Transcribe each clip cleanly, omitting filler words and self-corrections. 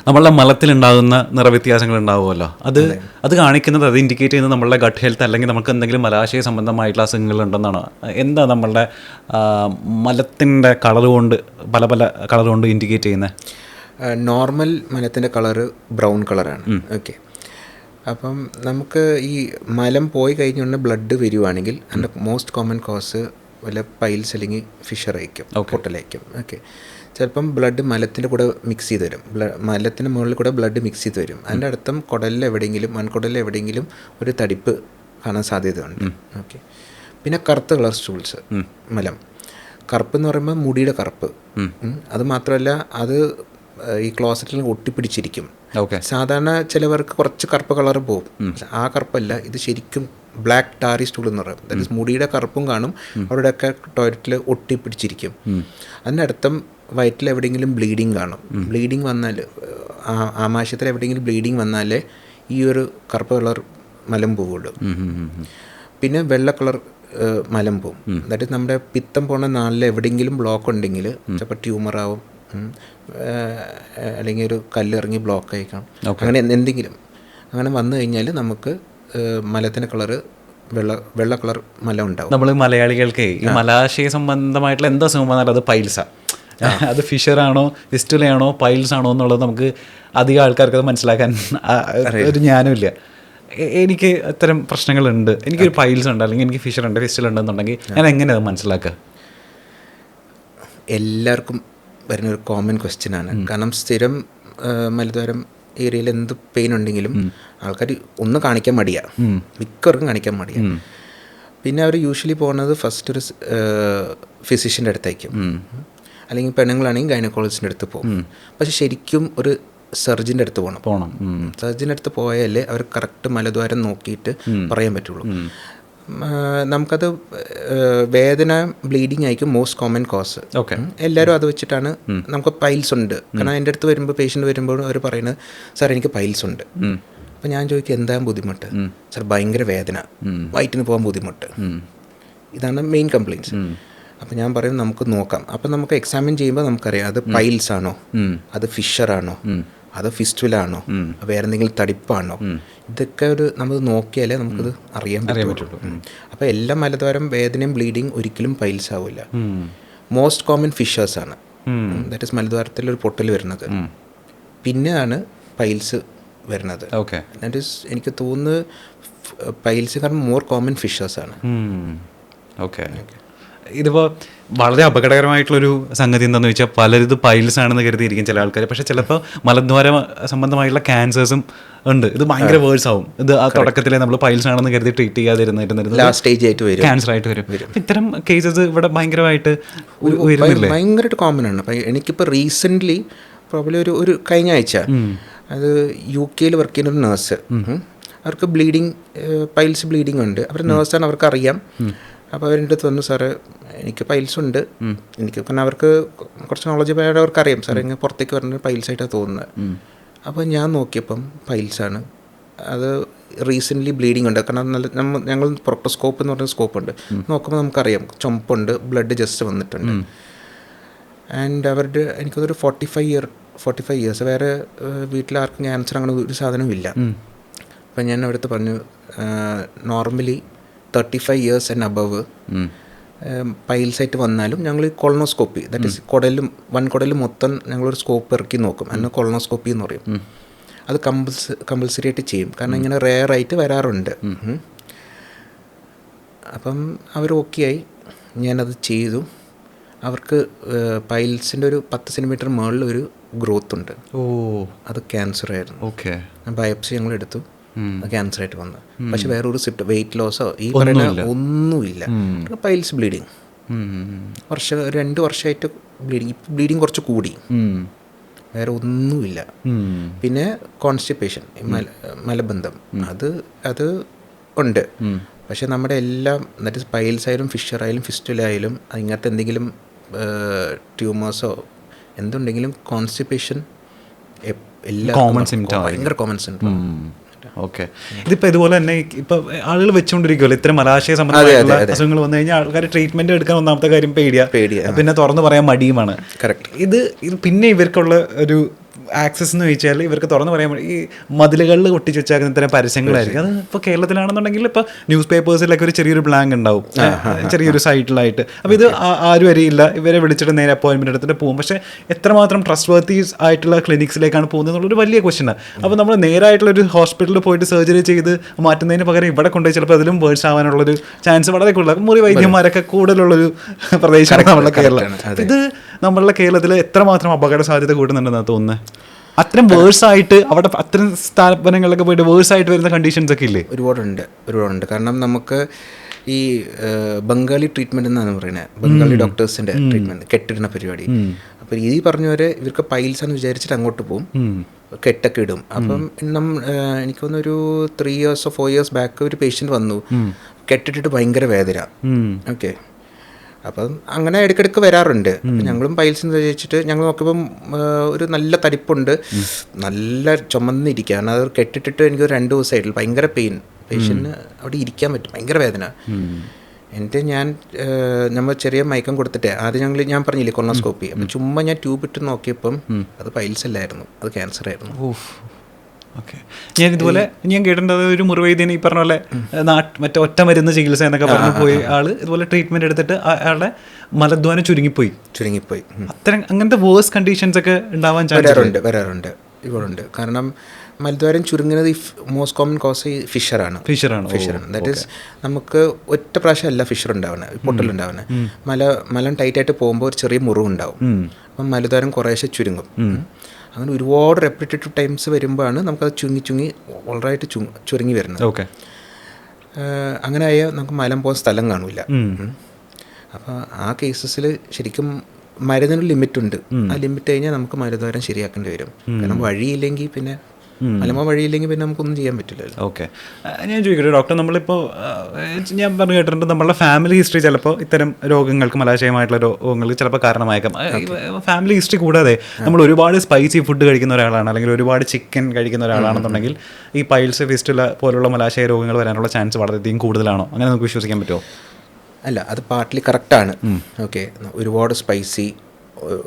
നമ്മളുടെ മലത്തിലുണ്ടാകുന്ന നിറവ്യത്യാസങ്ങൾ ഉണ്ടാവുമല്ലോ, അത് കാണിക്കുന്നത്, അത് ഇൻഡിക്കേറ്റ് ചെയ്യുന്നത് നമ്മളുടെ ഗട്ട് ഹെൽത്ത് അല്ലെങ്കിൽ നമുക്ക് എന്തെങ്കിലും മലാശയ സംബന്ധമായിട്ടുള്ള അസുഖങ്ങൾ ഉണ്ടെന്നാണ്. എന്താ നമ്മളുടെ മലത്തിൻ്റെ കളർ കൊണ്ട് പല പല കളർ കൊണ്ട് ഇൻഡിക്കേറ്റ് ചെയ്യുന്നത്? നോർമൽ മലത്തിൻ്റെ കളറ് ബ്രൗൺ കളറാണ്. ഓക്കെ, അപ്പം നമുക്ക് ഈ മലം പോയി കഴിഞ്ഞുകൊണ്ട് ബ്ലഡ് വരുവാണെങ്കിൽ അതിൻ്റെ മോസ്റ്റ് കോമൺ കോസ് വല്ല പൈൽസ് അല്ലെങ്കിൽ ഫിഷറായിരിക്കും, പൊട്ടലായിരിക്കും. ഓക്കെ, ചിലപ്പം ബ്ലഡ് മലത്തിൻ്റെ കൂടെ മിക്സ് ചെയ്ത് വരും, മലത്തിൻ്റെ മുകളിൽ കൂടെ ബ്ലഡ് മിക്സ് ചെയ്ത് വരും. അതിൻ്റെ അർത്ഥം കുടലിൽ എവിടെയെങ്കിലും വൻകുടലിൽ എവിടെയെങ്കിലും ഒരു തടിപ്പ് കാണാൻ സാധ്യതയുണ്ട്. ഓക്കെ, പിന്നെ കറുത്ത കളർ സ്റ്റൂൾസ്, മലം കറുപ്പ് എന്ന് പറയുമ്പോൾ മുടിയുടെ കറുപ്പ്. അത് മാത്രമല്ല, അത് ഈ ക്ലോസറ്റിൽ ഒട്ടിപ്പിടിച്ചിരിക്കും. സാധാരണ ചിലവർക്ക് കുറച്ച് കറുപ്പ് കളർ പോകും, ആ കറുപ്പല്ല, ഇത് ശരിക്കും ബ്ലാക്ക് ടാറി സ്റ്റൂൾ എന്ന് പറയും. ദാറ്റ് ഈസ് മുടിയുടെ കറുപ്പും കാണും, അവരുടെയൊക്കെ ടോയ്ലറ്റിൽ ഒട്ടിപ്പിടിച്ചിരിക്കും. അതിൻ്റെ അർത്ഥം വയറ്റിൽ എവിടെയെങ്കിലും ബ്ലീഡിങ് കാണും. ബ്ലീഡിങ് വന്നാൽ, ആമാശയത്തിൽ എവിടെയെങ്കിലും ബ്ലീഡിങ് വന്നാലേ ഈ ഒരു കറുപ്പ് കളർ മലം പോവുള്ളൂ. പിന്നെ വെള്ള കളർ മലം പോവും. ദാറ്റ് ഈസ് നമ്മുടെ പിത്തം പോണ നാളിൽ എവിടെയെങ്കിലും ബ്ലോക്ക് ഉണ്ടെങ്കിൽ ചിലപ്പോൾ ട്യൂമറാവും, അല്ലെങ്കിൽ ഒരു കല്ലിറങ്ങി ബ്ലോക്ക് ആയിക്കാം, അങ്ങനെ എന്തെങ്കിലും അങ്ങനെ വന്നു കഴിഞ്ഞാൽ നമുക്ക് മലത്തിൻ്റെ കളറ് വെള്ള കളർ മലം ഉണ്ടാവും. നമ്മൾ മലയാളികൾക്ക് ഈ മലാശയ സംബന്ധമായിട്ടുള്ള എന്താ അസുഖം വന്നാലും അത് പൈൽസാണ്. അത് ഫിഷറാണോ ഫിസ്റ്റുലയാണോ പൈൽസ് ആണോ എന്നുള്ളത് നമുക്ക് അധികം ആൾക്കാർക്ക് അത് മനസ്സിലാക്കാൻ ഒരു ജ്ഞാനമില്ല. എനിക്ക് അത്തരം പ്രശ്നങ്ങളുണ്ട്, എനിക്കൊരു പൈൽസ് ഉണ്ട് അല്ലെങ്കിൽ എനിക്ക് ഫിഷറുണ്ട് ഫിസ്റ്റുലുണ്ടെന്നുണ്ടെങ്കിൽ ഞാൻ എങ്ങനെ അത് മനസ്സിലാക്കുക? എല്ലാവർക്കും വരുന്നൊരു കോമൺ ക്വസ്റ്റ്യനാണ്. കാരണം സ്ഥിരം മലദ്വാരം ഏരിയയിൽ എന്ത് പെയിൻ ഉണ്ടെങ്കിലും ആൾക്കാർ ഒന്ന് കാണിക്കാൻ മടിയാണ്, മിക്കവർക്കും കാണിക്കാൻ മടിയാണ്. പിന്നെ അവർ യൂഷ്വലി പോകുന്നത് ഫസ്റ്റ് ഒരു ഫിസിഷ്യൻ്റെ അടുത്തായിരിക്കും, അല്ലെങ്കിൽ പെണ്ണുങ്ങളാണെങ്കിൽ ഗൈനക്കോളജിസ്റ്റിൻ്റെ അടുത്ത് പോകും. പക്ഷെ ശരിക്കും ഒരു സർജൻ്റെ അടുത്ത് പോകണം. സർജൻ്റെ അടുത്ത് പോയാലേ അവർ കറക്റ്റ് മലദ്വാരം നോക്കിയിട്ട് പറയാൻ പറ്റുള്ളൂ. നമുക്കത് വേദന, ബ്ലീഡിങ് ആയിരിക്കും മോസ്റ്റ് കോമൺ കോസ്. എല്ലാവരും അത് വെച്ചിട്ടാണ് നമുക്ക് പൈൽസ് ഉണ്ട്. കാരണം എൻ്റെ അടുത്ത് വരുമ്പോൾ പേഷ്യൻ്റ് വരുമ്പോൾ അവർ പറയുന്നത്, സാർ എനിക്ക് പൈൽസ് ഉണ്ട്. അപ്പോൾ ഞാൻ ചോദിക്കും എന്താ ബുദ്ധിമുട്ട്? സാർ ഭയങ്കര വേദന, വയറ്റിന് പോകാൻ ബുദ്ധിമുട്ട്, ഇതാണ് മെയിൻ കംപ്ലയിൻറ്റ്സ്. അപ്പോൾ ഞാൻ പറയും നമുക്ക് നോക്കാം. അപ്പോൾ നമുക്ക് എക്സാമിൻ ചെയ്യുമ്പോൾ നമുക്കറിയാം അത് പൈൽസ് ആണോ, അത് ഫിഷറാണോ, അത് ഫിസ്റ്റുലാണോ, വേറെ എന്തെങ്കിലും തടിപ്പാണോ, ഇതൊക്കെ ഒരു നമ്മൾ നോക്കിയാലേ നമുക്കത് അറിയാൻ പറ്റുള്ളൂ. അപ്പോൾ എല്ലാ മലദ്വാരം വേദനയും ബ്ലീഡിങ് ഒരിക്കലും പൈൽസ് ആവില്ല. മോസ്റ്റ് കോമൺ ഫിഷേഴ്സാണ്, ദാറ്റ് ഈസ് മലദ്വാരത്തിൽ ഒരു പൊട്ടൽ വരുന്നത്, പിന്നെയാണ് പൈൽസ് വരുന്നത്. ദാറ്റ് ഈസ് എനിക്ക് തോന്നുന്നത് പൈൽസ് കാരണം മോർ കോമൺ ഫിഷേഴ്സാണ്. ഇതിപ്പോൾ വളരെ അപകടകരമായിട്ടുള്ളൊരു സംഗതി എന്താണെന്ന് വെച്ചാൽ പലരും ഇത് പൈൽസ് ആണെന്ന് കരുതിയിരിക്കും ചില ആൾക്കാർ. പക്ഷേ ചിലപ്പോൾ മലദ്വാര സംബന്ധമായിട്ടുള്ള ക്യാൻസേഴ്സും ഉണ്ട്. ഇത് ഭയങ്കര വേഴ്സ് ആവും. ഇത് ആ തുടക്കത്തിലെ നമ്മൾ പൈൽസ് ആണെന്ന് കരുതി ട്രീറ്റ് ചെയ്യാതിരുന്നിരുന്നത് ലാസ്റ്റ് സ്റ്റേജ് ആയിട്ട് വരും, ക്യാൻസർ ആയിട്ട് വരും. ഇത്തരം കേസസ് ഇവിടെ ഭയങ്കരമായിട്ട് ഭയങ്കരമായിട്ട് കോമൺ ആണ്. എനിക്കിപ്പോൾ റീസെൻ്റ്ലി പ്രോബ്ലി ഒരു കഴിഞ്ഞ ആഴ്ച അത് UK വർക്ക് ചെയ്യുന്ന ഒരു നേഴ്സ്, അവർക്ക് ബ്ലീഡിങ്, പൈൽസ് ബ്ലീഡിങ് ഉണ്ട്. അവർ നേഴ്സാണ്, അവർക്ക് അറിയാം. അപ്പോൾ അവരുടെ അടുത്ത് വന്നു, സാറ് എനിക്ക് പൈൽസ് ഉണ്ട്, എനിക്ക് കാരണം അവർക്ക് കുറച്ച് നോളജ് അവർക്ക് അറിയാം, സാർ ഇങ്ങനെ പുറത്തേക്ക് പറഞ്ഞ പൈൽസായിട്ടാണ് തോന്നുന്നത്. അപ്പോൾ ഞാൻ നോക്കിയപ്പം പൈൽസാണ്, അത് റീസെൻ്റ്ലി ബ്ലീഡിങ് ഉണ്ട്. കാരണം ഞങ്ങൾ പ്രൊക്ടോസ്കോപ്പ് എന്ന് പറഞ്ഞ സ്കോപ്പ് ഉണ്ട്, നോക്കുമ്പോൾ നമുക്കറിയാം ചുമപ്പുണ്ട്, ബ്ലഡ് ജസ്റ്റ് വന്നിട്ടുണ്ട്. ആൻഡ് അവരുടെ എനിക്കതൊരു 45 ഇയേഴ്സ്, വേറെ വീട്ടിലാർക്കും ക്യാൻസർ അങ്ങനെ ഒരു സാധനവും ഇല്ല. അപ്പം ഞാൻ അവിടുത്തെ പറഞ്ഞു, നോർമലി 35 ഇയേഴ്സ് ആൻഡ് അബവ് പൈൽസായിട്ട് വന്നാലും ഞങ്ങൾ കൊളനോസ്കോപ്പി, ദാറ്റ് ഈസ് വൻകുടലും മൊത്തം ഞങ്ങളൊരു സ്കോപ്പ് ഇറക്കി നോക്കും, അതിന് കൊളനോസ്കോപ്പി എന്ന് പറയും. അത് കമ്പൽസറി ആയിട്ട് ചെയ്യും, കാരണം ഇങ്ങനെ റെയർ ആയിട്ട് വരാറുണ്ട്. അപ്പം അവർ ഓക്കെ ആയി, ഞാനത് ചെയ്തു. അവർക്ക് പൈൽസിൻ്റെ ഒരു 10 സെൻറ്റിമീറ്റർ മുകളിൽ ഒരു ഗ്രോത്ത് ഉണ്ട്. അത് ക്യാൻസർ ആയിരുന്നു. ബയോപ്സി ഞങ്ങൾ എടുത്തു, ക്യാൻസർ ആയിട്ട് വന്നു. പക്ഷെ വേറെ ഒരു വെയിറ്റ് ലോസോ ഈ പറയുന്ന ഒന്നുമില്ല. പൈൽസ് ബ്ലീഡിങ് 2 വർഷമായിട്ട് ബ്ലീഡിങ് കുറച്ച് കൂടി, വേറെ ഒന്നുമില്ല. പിന്നെ കോൺസ്റ്റിപ്പേഷൻ, മലബന്ധം, അത് ഉണ്ട്. പക്ഷെ നമ്മുടെ എല്ലാം, ദാറ്റ് ഈസ് പൈൽസ് ആയാലും ഫിഷറായാലും ഫിസ്റ്റുലായാലും ഇങ്ങനത്തെ എന്തെങ്കിലും ട്യൂമേഴ്സോ എന്തുണ്ടെങ്കിലും കോൺസ്റ്റിപ്പേഷൻ എല്ലാം ഭയങ്കര കോമൺ സിംറ്റം. ഇതിപ്പോൾ ഇതുപോലെ തന്നെ ഇപ്പോൾ ആളുകൾ വെച്ചുകൊണ്ടിരിക്കുമല്ലോ ഇത്തരം മലാശയ സംബന്ധമായിട്ടുള്ള അസുഖങ്ങൾ വന്നു കഴിഞ്ഞാൽ ആൾക്കാർ ട്രീറ്റ്മെൻറ്റ് എടുക്കാൻ ഒന്നാമത്തെ കാര്യം പേടിയാണ്, പിന്നെ തുറന്നു പറയാൻ മടിയുമാണ്. കറക്റ്റ്. ഇത് പിന്നെ ഇവർക്കുള്ള ഒരു ആക്സസ് എന്ന് ചോദിച്ചാൽ ഇവർക്ക് തുറന്ന് പറയാൻ ഈ മതിലുകളിൽ ഒട്ടിച്ച് വെച്ചാൽ ഇത്തരം പരസ്യങ്ങളായിരിക്കും. അത് ഇപ്പോൾ കേരളത്തിലാണെന്നുണ്ടെങ്കിൽ ഇപ്പോൾ ന്യൂസ് പേപ്പേഴ്സിലൊക്കെ ഒരു ചെറിയൊരു ബ്ലാങ്ക് ഉണ്ടാവും, ചെറിയൊരു സൈറ്റിലായിട്ട്. അപ്പോൾ ഇത് ആരും അറിയില്ല, ഇവരെ വിളിച്ചിട്ട് നേരെ അപ്പോയിൻമെൻറ്റ് എടുത്തിട്ട് പോകും. പക്ഷേ എത്രമാത്രം ട്രസ്റ്റ് വർത്തി ആയിട്ടുള്ള ക്ലിനിക്സിലേക്കാണ് പോകുന്നത് എന്നുള്ളൊരു വലിയ ക്വസ്റ്റ്യനാണ്. അപ്പോൾ നമ്മൾ നേരായിട്ടുള്ളൊരു ഹോസ്പിറ്റലിൽ പോയിട്ട് സർജറി ചെയ്ത് മാറ്റുന്നതിന് പകരം ഇവിടെ കൊണ്ടുപോയി ചിലപ്പോൾ അതിലും വേഴ്സ് ആവാനുള്ളൊരു ചാൻസ് വളരെ കൂടുതലാണ്. മുറി വൈദ്യന്മാരൊക്കെ കൂടുതലുള്ളൊരു പ്രദേശമാണ് നമ്മളുടെ കേരളം. ഇത് നമ്മളുടെ കേരളത്തിൽ എത്രമാത്രം അപകട സാധ്യത കൂടുന്നുണ്ടെന്നാണ് തോന്നുന്നത്. അത്തരം വേഴ്സായിട്ട് അവിടെ അത്തരം സ്ഥാപനങ്ങളിലൊക്കെ പോയിട്ട് വേഴ്സായിട്ട് വരുന്ന കണ്ടീഷൻസ് ഒക്കെ ഇല്ലേ? ഒരുപാടുണ്ട്. കാരണം നമുക്ക് ഈ ബംഗാളി ട്രീറ്റ്മെൻറ്റ് എന്നാണ് പറയുന്നത്, ബംഗാളി ഡോക്ടേഴ്സിൻ്റെ ട്രീറ്റ്മെൻറ്റ്, കെട്ടിടുന്ന പരിപാടി. അപ്പോൾ ഈ പറഞ്ഞവരെ ഇവർക്ക് പൈൽസാന്ന് വിചാരിച്ചിട്ട് അങ്ങോട്ട് പോകും, കെട്ടൊക്കെ ഇടും. അപ്പം എനിക്ക് തോന്നുന്നൊരു 3 years or 4 years ബാക്ക് ഒരു പേഷ്യൻ്റ് വന്നു, കെട്ടിട്ടിട്ട് ഭയങ്കര വേദന. ഓക്കെ, അപ്പം അങ്ങനെ ഇടയ്ക്കിടയ്ക്ക് വരാറുണ്ട്. ഞങ്ങളും പൈൽസിന്ന് വിചാരിച്ചിട്ട് ഞങ്ങൾ നോക്കിയപ്പം ഒരു നല്ല തടിപ്പുണ്ട്, നല്ല ചുമന്നിരിക്കുകയാണ്. അത് കെട്ടിട്ടിട്ട് എനിക്ക് 2 ദിവസമായിട്ടുള്ള ഭയങ്കര പെയിൻ, പേഷ്യൻറ്റിന് അവിടെ ഇരിക്കാൻ പറ്റും, ഭയങ്കര വേദന. നമ്മൾ ചെറിയ മയക്കം കൊടുത്തിട്ട് ആദ്യം ഞാൻ പറഞ്ഞില്ലേ കൊളോണോസ്കോപ്പി, അപ്പം ചുമ്മാ ഞാൻ ട്യൂബ് ഇട്ട് നോക്കിയപ്പം അത് പൈൽസ് അല്ലായിരുന്നു, അത് ക്യാൻസർ ആയിരുന്നു. ഓക്കെ, ഞാൻ ഇതുപോലെ കേട്ടിട്ടുണ്ട് ഒരു മുറിവൈദ്യൻ ഈ പറഞ്ഞ പോലെ മറ്റേ ഒറ്റ മരുന്ന് ചികിത്സ എന്നൊക്കെ പറഞ്ഞു പോയി ആള് ഇതുപോലെ ട്രീറ്റ്മെന്റ് എടുത്തിട്ട് അയാളുടെ മലദ്വാരം ചുരുങ്ങിപ്പോയി. അത്തരം അങ്ങനത്തെ വേഴ്സ് കണ്ടീഷൻസ് ഒക്കെ ഉണ്ടാവാൻ വരാറുണ്ട്. കാരണം മലദ്വാരം ചുരുങ്ങുന്നത് മോസ്റ്റ് കോമൺ കോസ് ഫിഷറാണ്. ദാറ്റ് ഈസ് നമുക്ക് ഒറ്റ പ്രാവശ്യമല്ല ഫിഷർ ഉണ്ടാവുന്നത്, പൊട്ടലുണ്ടാവുന്നത്. മലം ടൈറ്റായിട്ട് പോകുമ്പോൾ ഒരു ചെറിയ മുറിവുണ്ടാവും, അപ്പം മലദ്വാരം കുറേശ്ശെ ചുരുങ്ങും. അങ്ങനെ ഒരുപാട് റെപ്പിറ്റേറ്റീവ് ടൈംസ് വരുമ്പോഴാണ് നമുക്കത് ചുരുങ്ങി ഓൾറൈറ്റ് ചുരുങ്ങി വരുന്നത്. ഓക്കെ, അങ്ങനെ ആയാൽ നമുക്ക് മലം പോകാൻ സ്ഥലം കാണില്ല. അപ്പോൾ ആ കേസസിൽ ശരിക്കും മരുന്നിന് ലിമിറ്റുണ്ട്. ആ ലിമിറ്റ് കഴിഞ്ഞാൽ നമുക്ക് മരുദ്വാരം ശരിയാക്കേണ്ടി വരും. കാരണം വഴിയില്ലെങ്കിൽ പിന്നെ നമുക്കൊന്നും ചെയ്യാൻ പറ്റില്ലല്ലോ. ഓക്കെ, ഞാൻ ചോദിക്കട്ടെ ഡോക്ടർ, നമ്മളിപ്പോൾ ഞാൻ പറഞ്ഞു കേട്ടിട്ടുണ്ട് നമ്മളുടെ ഫാമിലി ഹിസ്റ്ററി ചിലപ്പോൾ ഇത്തരം രോഗങ്ങൾക്ക്, മലാശയമായിട്ടുള്ള രോഗങ്ങൾക്ക് ചിലപ്പോൾ കാരണമായേക്കാം. ഫാമിലി ഹിസ്റ്ററി കൂടാതെ നമ്മൾ ഒരുപാട് സ്പൈസി ഫുഡ് കഴിക്കുന്ന ഒരാളാണ്, അല്ലെങ്കിൽ ഒരുപാട് ചിക്കൻ കഴിക്കുന്ന ഒരാളാണെന്നുണ്ടെങ്കിൽ ഈ പൈൽസ്, ഫിസ്റ്റുല പോലുള്ള മലാശയ രോഗങ്ങൾ വരാനുള്ള ചാൻസ് വളരെയധികം കൂടുതലാണോ? അങ്ങനെ നമുക്ക് വിശ്വസിക്കാൻ പറ്റുമോ? അല്ല, അത് പാർട്ട്ലി കറക്റ്റാണ്. ഓക്കെ, ഒരുപാട് സ്പൈസി,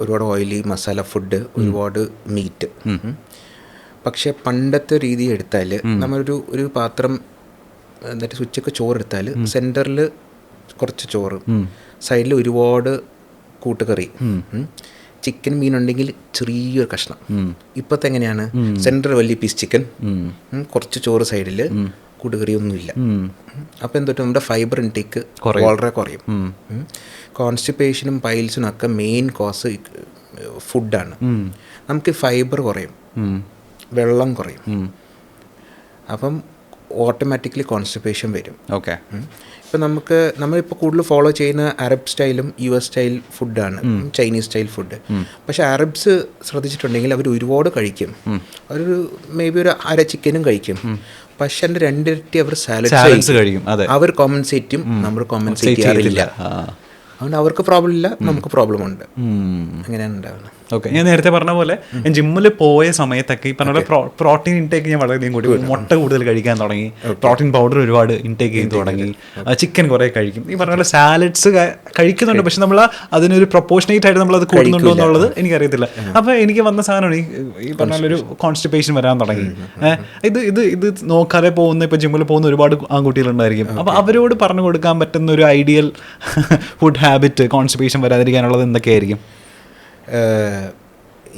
ഒരുപാട് ഓയിലി മസാല ഫുഡ്, ഒരുപാട് മീറ്റ്. പക്ഷെ പണ്ടത്തെ രീതി എടുത്താൽ നമ്മളൊരു പാത്രം എന്നിട്ട് ഉച്ചക്ക് ചോറെടുത്താൽ സെൻറ്ററിൽ കുറച്ച് ചോറ്, സൈഡിൽ ഒരുപാട് കൂട്ടുകറി, ചിക്കൻ മീനുണ്ടെങ്കിൽ ചെറിയൊരു കഷ്ണം. ഇപ്പോഴത്തെ എങ്ങനെയാണ്, സെൻറ്ററിൽ വലിയ പീസ് ചിക്കൻ, കുറച്ച് ചോറ് സൈഡിൽ, കൂട്ടുകറിയൊന്നുമില്ല. അപ്പോൾ എന്തൊട്ട് നമ്മുടെ ഫൈബർ ഇൻടേക്ക് വളരെ കുറയും. കോൺസ്റ്റിപ്പേഷനും പൈൽസിനും ഒക്കെ മെയിൻ കോസ് ഫുഡാണ്. നമുക്ക് ഫൈബർ കുറയും, വെള്ളം കുറയും, അപ്പം ഓട്ടോമാറ്റിക്കലി കോൺസ്റ്റിപ്പേഷൻ വരും. ഓക്കെ, ഇപ്പം നമ്മളിപ്പോൾ കൂടുതൽ ഫോളോ ചെയ്യുന്ന അറബ് സ്റ്റൈലും US സ്റ്റൈൽ ഫുഡാണ്, ചൈനീസ് സ്റ്റൈൽ ഫുഡ്. പക്ഷേ അറബ്സ് ശ്രദ്ധിച്ചിട്ടുണ്ടെങ്കിൽ അവർ ഒരുപാട് കഴിക്കും. അവരൊരു മേ ബി ഒരു അര ചിക്കനും കഴിക്കും, പക്ഷെ അതിൻ്റെ 2 ഇരട്ടി അവർ സാലഡ്സ് കഴിക്കും. അവർ കോമ്പൻസേറ്റ് ചെയ്യും, നമ്മൾ കോമ്പൻസേറ്റ് ചെയ്യാറില്ല. അതുകൊണ്ട് അവർക്ക് പ്രോബ്ലം ഇല്ല, നമുക്ക് പ്രോബ്ലം ഉണ്ട്. അങ്ങനെയാണ് ഉണ്ടാവുന്നത്. ഓക്കെ, ഞാൻ നേരത്തെ പറഞ്ഞ പോലെ ഞാൻ ജിമ്മിൽ പോയ സമയത്തൊക്കെ ഈ പറഞ്ഞ പോലെ പ്രോട്ടീൻ ഇൻടേക്ക് ഞാൻ വളരെയധികം കൂടി, മുട്ട കൂടുതൽ കഴിക്കാൻ തുടങ്ങി, പ്രോട്ടീൻ പൗഡർ ഒരുപാട് ഇൻടേക്ക് ചെയ്ത് തുടങ്ങി, ചിക്കൻ കുറേ കഴിക്കും. ഈ പറഞ്ഞ പോലെ സാലഡ്സ് കഴിക്കുന്നുണ്ട്, പക്ഷെ നമ്മൾ അതിനൊരു പ്രൊപ്പോർഷനേറ്റ് ആയിട്ട് നമ്മളത് കൂടുന്നുണ്ടോ എന്നുള്ളത് എനിക്കറിയത്തില്ല. അപ്പോൾ എനിക്ക് വന്ന സാധനമാണ് ഈ പറഞ്ഞ പോലെ ഒരു കോൺസ്റ്റിപ്പേഷൻ വരാൻ തുടങ്ങി. ഇത് നോക്കാതെ പോകുന്ന, ഇപ്പോൾ ജിമ്മിൽ പോകുന്ന ഒരുപാട് ആൺകുട്ടികളുണ്ടായിരിക്കും. അപ്പോൾ അവരോട് പറഞ്ഞു കൊടുക്കാൻ പറ്റുന്ന ഒരു ഐഡിയൽ ഫുഡ് ഹാബിറ്റ് കോൺസ്റ്റിപ്പേഷൻ വരാതിരിക്കാനുള്ളത് എന്തൊക്കെയായിരിക്കും?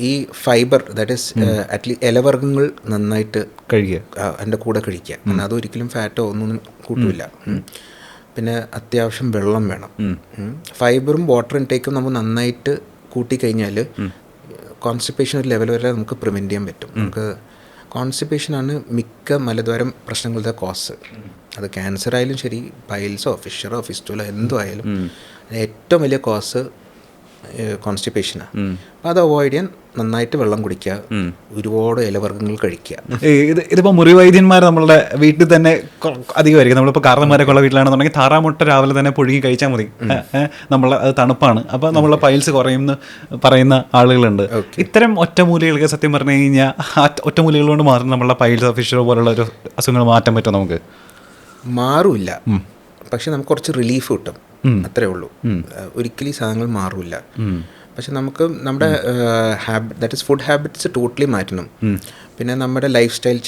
ഈ ഫൈബർ, ദാറ്റ് ഈസ് അറ്റ്ലീസ്റ്റ് ഇലവർഗ്ഗങ്ങൾ നന്നായിട്ട് കഴിക്കുക, അതിൻ്റെ കൂടെ കഴിക്കുക. കാരണം അതൊരിക്കലും ഫാറ്റോ ഒന്നും കൂട്ടില്ല. പിന്നെ അത്യാവശ്യം വെള്ളം വേണം. ഫൈബറും വാട്ടർ ഇൻടേക്കും നമ്മൾ നന്നായിട്ട് കൂട്ടിക്കഴിഞ്ഞാൽ കോൺസ്റ്റിപ്പേഷൻ ഒരു ലെവൽ വരെ നമുക്ക് പ്രിവെൻറ്റ് ചെയ്യാൻ പറ്റും. നമുക്ക് കോൺസ്റ്റിപ്പേഷനാണ് മിക്ക മലദ്വാരം പ്രശ്നങ്ങളുടെ കോസ്. അത് ക്യാൻസർ ആയാലും ശരി, പൈൽസോ ഫിഷറോ ഫിസ്റ്റുല എന്തോ ആയാലും ഏറ്റവും വലിയ കോസ് കോൺസ്റ്റിപ്പേഷനാണ്. അപ്പോൾ അത് അവോയ്ഡ് ചെയ്യാൻ നന്നായിട്ട് വെള്ളം കുടിക്കുക, ഒരുപാട് ഇലവർഗ്ഗങ്ങൾ കഴിക്കുക. ഇതിപ്പോൾ മുറിവൈദ്യന്മാർ നമ്മളുടെ വീട്ടിൽ തന്നെ അധികമായിരിക്കും. നമ്മളിപ്പോൾ കാരണന്മാരൊക്കെ ഉള്ള വീട്ടിലാണെന്നുണ്ടെങ്കിൽ താറാമുട്ട രാവിലെ തന്നെ പുഴുങ്ങി കഴിച്ചാൽ മതി, അത് തണുപ്പാണ്, അപ്പോൾ നമ്മളെ പൈൽസ് കുറയുമെന്ന് പറയുന്ന ആളുകളുണ്ട്. ഇത്തരം ഒറ്റമൂലികൾക്ക് സത്യം പറഞ്ഞു കഴിഞ്ഞാൽ ഒറ്റമൂലികൾ കൊണ്ട് മാത്രം നമ്മളുടെ പൈൽസോ ഫിഷറോ പോലുള്ള ഒരു അസുഖങ്ങൾ മാറ്റാൻ പറ്റുമോ? നമുക്ക് മാറില്ല, പക്ഷെ നമുക്ക് കുറച്ച് റിലീഫ് കിട്ടും, അത്രേ ഉള്ളൂ. ഒരിക്കലും ഈ സാധനങ്ങൾ മാറില്ല. പക്ഷെ നമുക്ക് നമ്മുടെ that is food habits totally മാറ്റണം. പിന്നെ നമ്മുടെ ലൈഫ് സ്റ്റൈൽ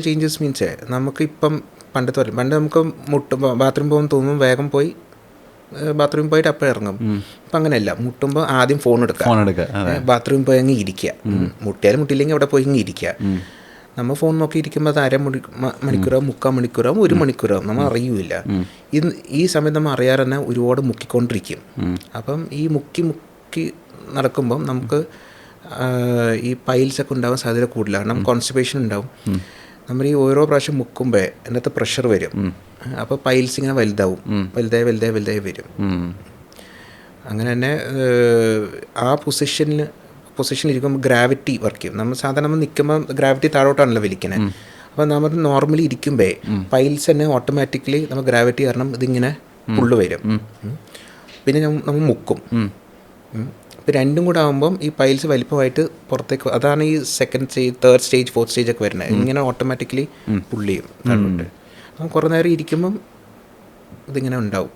ചേഞ്ചസ് മീൻസ് നമുക്കിപ്പം പണ്ട് നമുക്ക് ബാത്റൂം പോകാൻ തോന്നും, വേഗം പോയി ബാത്റൂമിൽ പോയിട്ട് അപ്പോൾ ഇറങ്ങും. അപ്പം അങ്ങനെയല്ല, മുട്ടുമ്പോൾ ആദ്യം ഫോൺ എടുക്കുക, ബാത്റൂമിൽ പോയി അങ്ങ് ഇരിക്കുക, മുട്ടിയാലും മുട്ടിയില്ലെങ്കിൽ അവിടെ പോയി അങ്ങ് ഇരിക്കുക. നമ്മൾ ഫോൺ നോക്കി ഇരിക്കുമ്പോൾ അത് മണിക്കൂറാവും, 3/4 മണിക്കൂറാവും, 1 മണിക്കൂറാവും, നമ്മൾ അറിയൂല. ഈ സമയത്ത് നമ്മൾ അറിയാതെ തന്നെ ഒരുപാട് മുക്കിക്കൊണ്ടിരിക്കും. അപ്പം ഈ മുക്കി നടക്കുമ്പം നമുക്ക് ഈ പൈൽസൊക്കെ ഉണ്ടാവാൻ സാധ്യത കൂടുതലാണ്. കാരണം കോൺസ്റ്റിപ്പേഷൻ ഉണ്ടാവും. നമ്മൾ ഈ ഓരോ പ്രാവശ്യം മുക്കുമ്പോൾ അതിനകത്ത് പ്രഷർ വരും. അപ്പോൾ പൈൽസ് ഇങ്ങനെ വലുതായി വരും. അങ്ങനെ തന്നെ ആ പൊസിഷനിലിരിക്കുമ്പോൾ ഗ്രാവിറ്റി വർക്ക് ചെയ്യും. നമ്മൾ സാധാരണ നിൽക്കുമ്പോൾ ഗ്രാവിറ്റി താഴോട്ടാണല്ലോ വലിക്കുന്നത്. അപ്പോൾ നമ്മൾ നോർമലി ഇരിക്കുമ്പോൾ പൈൽസ് തന്നെ ഓട്ടോമാറ്റിക്കലി നമ്മൾ ഗ്രാവിറ്റി കാരണം ഇതിങ്ങനെ പുള്ളു വരും. പിന്നെ നമ്മൾ മുക്കും. ഇപ്പം രണ്ടും കൂടെ ആകുമ്പം ഈ പൈൽസ് വലിപ്പമായിട്ട് പുറത്തേക്ക്, അതാണ് ഈ 2nd stage 3rd stage 4th stage ഒക്കെ വരുന്നത്. ഇങ്ങനെ ഓട്ടോമാറ്റിക്കലി പുള്ളി ചെയ്യും താഴോട്ട്. അപ്പം കുറേ നേരം ഇരിക്കുമ്പം ഇതിങ്ങനെ ഉണ്ടാവും.